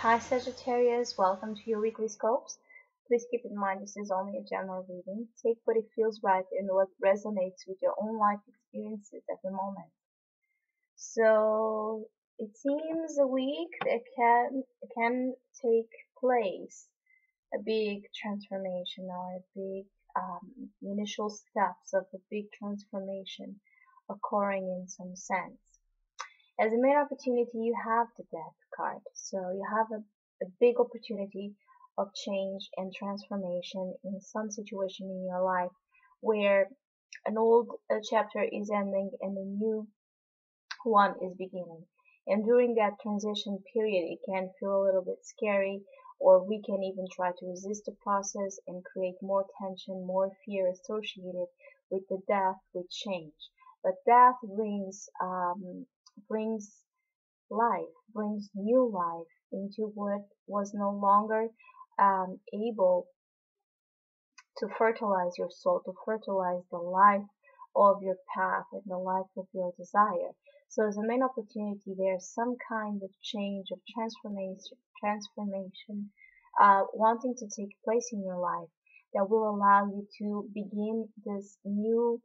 Hi Sagittarius, welcome to your weekly scopes. Please keep in mind this is only a general reading. Take what it feels right and what resonates with your own life experiences at the moment. So it seems a week that can take place a big transformation or a big initial steps of a big transformation occurring in some sense. As a main opportunity, you have the Death card. So you have a big opportunity of change and transformation in some situation in your life where an old chapter is ending and a new one is beginning. And during that transition period, it can feel a little bit scary, or we can even try to resist the process and create more tension, more fear associated with the death, with change. But death brings life, brings new life into what was no longer able to fertilize your soul, to fertilize the life of your path and the life of your desire. So as a main opportunity, there's some kind of change, of transformation wanting to take place in your life that will allow you to begin this new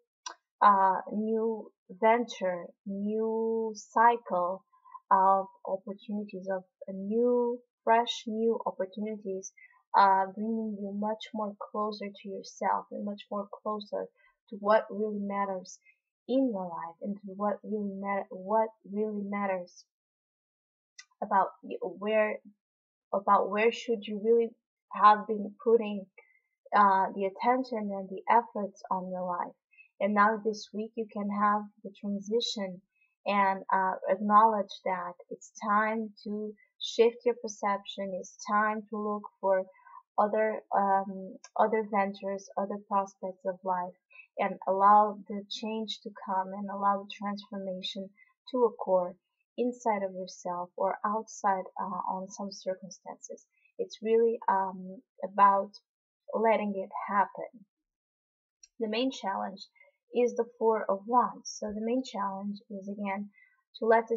venture, new cycle of opportunities, of a new, fresh, new opportunities, bringing you much more closer to yourself and much more closer to what really matters in your life and to what really matters about you, where should you really have been putting the attention and the efforts on your life. And now this week you can have the transition and acknowledge that it's time to shift your perception. It's time to look for other ventures, other prospects of life, and allow the change to come and allow the transformation to occur inside of yourself or outside on some circumstances. It's really about letting it happen. The main challenge is the Four of Wands. So the main challenge is again to let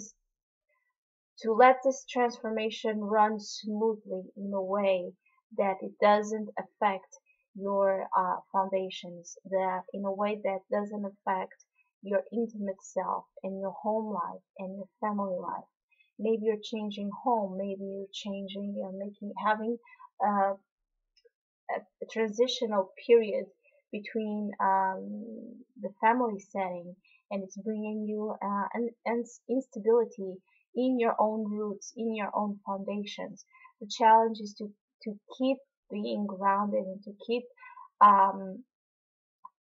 this transformation run smoothly in a way that it doesn't affect your foundations, that in a way that doesn't affect your intimate self and your home life and your family life. Maybe you're changing home, maybe you're having uh, a transitional period between the family setting, and it's bringing you an instability in your own roots, in your own foundations. The challenge is to keep being grounded and to keep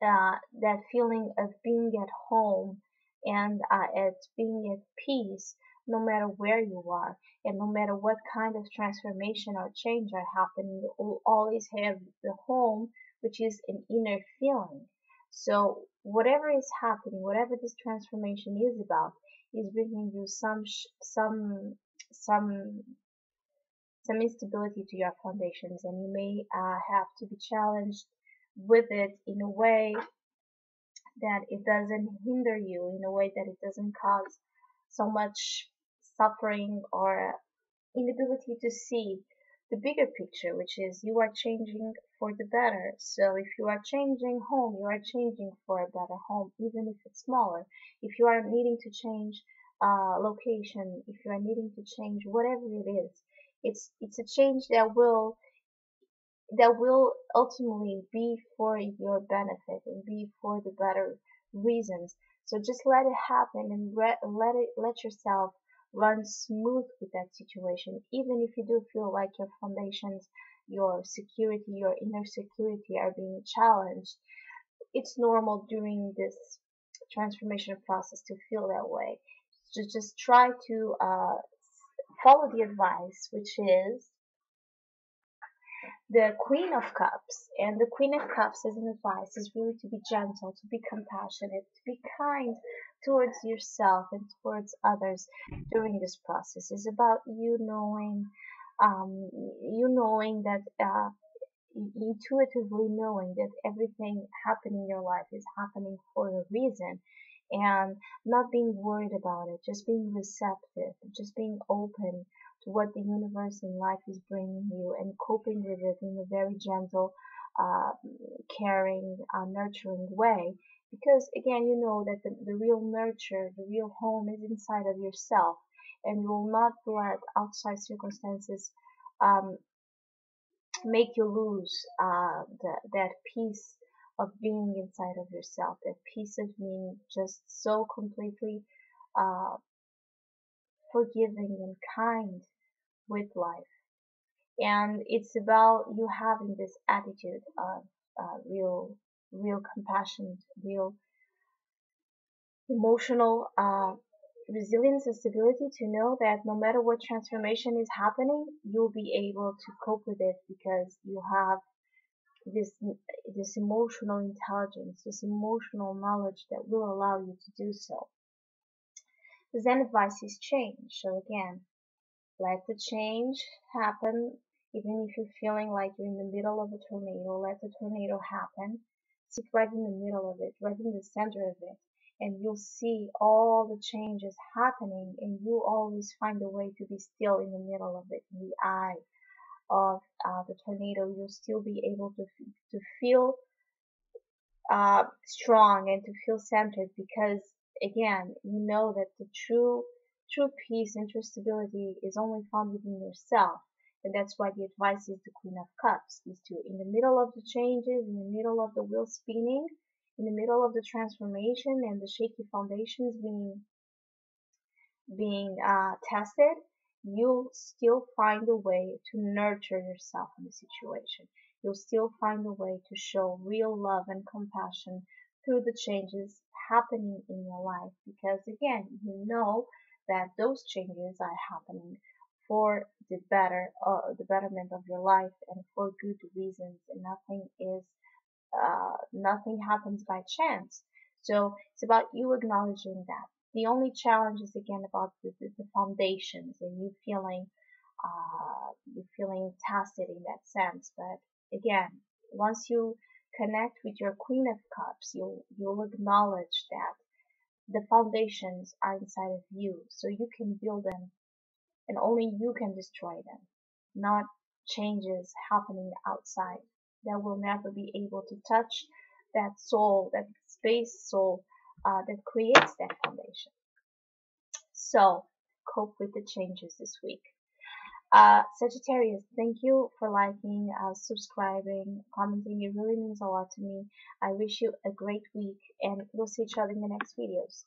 that feeling of being at home and at being at peace no matter where you are and no matter what kind of transformation or change are happening. You will always have the home, which is an inner feeling. So whatever is happening, whatever this transformation is about, is bringing you some instability to your foundations, and you may have to be challenged with it in a way that it doesn't hinder you, in a way that it doesn't cause so much suffering or inability to see the bigger picture, which is you are changing for the better. So if you are changing home, you are changing for a better home, even if it's smaller. If you are needing to change location, if you are needing to change whatever it is, it's a change that will ultimately be for your benefit and be for the better reasons. So just let it happen and let yourself run smooth with that situation, even if you do feel like your foundations, your security, your inner security are being challenged. It's normal during this transformation process to feel that way. Just try to follow the advice, which is the Queen of Cups. And the Queen of Cups as an advice is really to be gentle, to be compassionate, to be kind towards yourself and towards others during this process. It's about you knowing that intuitively knowing that everything happening in your life is happening for a reason, and not being worried about it, just being receptive, just being open to what the universe and life is bringing you, and coping with it in a very gentle, uh, caring, nurturing way. Because again, you know that the real nurture, the real home is inside of yourself, and you will not let outside circumstances um, make you lose that peace of being inside of yourself, that peace of being just so completely uh, forgiving and kind with life. And it's about you having this attitude of real compassion, real emotional resilience and stability to know that no matter what transformation is happening, you'll be able to cope with it because you have this this emotional intelligence, this emotional knowledge that will allow you to do so. The Zen advice is change. So again, let the change happen. Even if you're feeling like you're in the middle of a tornado, let the tornado happen. Sit right in the middle of it, right in the center of it, and you'll see all the changes happening, and you'll always find a way to be still in the middle of it, in the eye of the tornado. You'll still be able to feel strong and to feel centered, because again, you know that the true peace and true stability is only found within yourself. And that's why the advice is the Queen of Cups, is to, in the middle of the changes, in the middle of the wheel spinning, in the middle of the transformation and the shaky foundations being tested, you'll still find a way to nurture yourself in the situation. You'll still find a way to show real love and compassion through the changes happening in your life, because again, you know that those changes are happening for the betterment of your life and for good reasons, and nothing happens by chance. So it's about you acknowledging that. The only challenge is again about the foundations and you feeling tested in that sense. But again, once you connect with your Queen of Cups, you'll acknowledge that the foundations are inside of you, so you can build them, and only you can destroy them, not changes happening outside that will never be able to touch that soul, that space soul that creates that foundation. So cope with the changes this week. Sagittarius, thank you for liking, subscribing, commenting. It really means a lot to me. I wish you a great week, and we'll see each other in the next videos.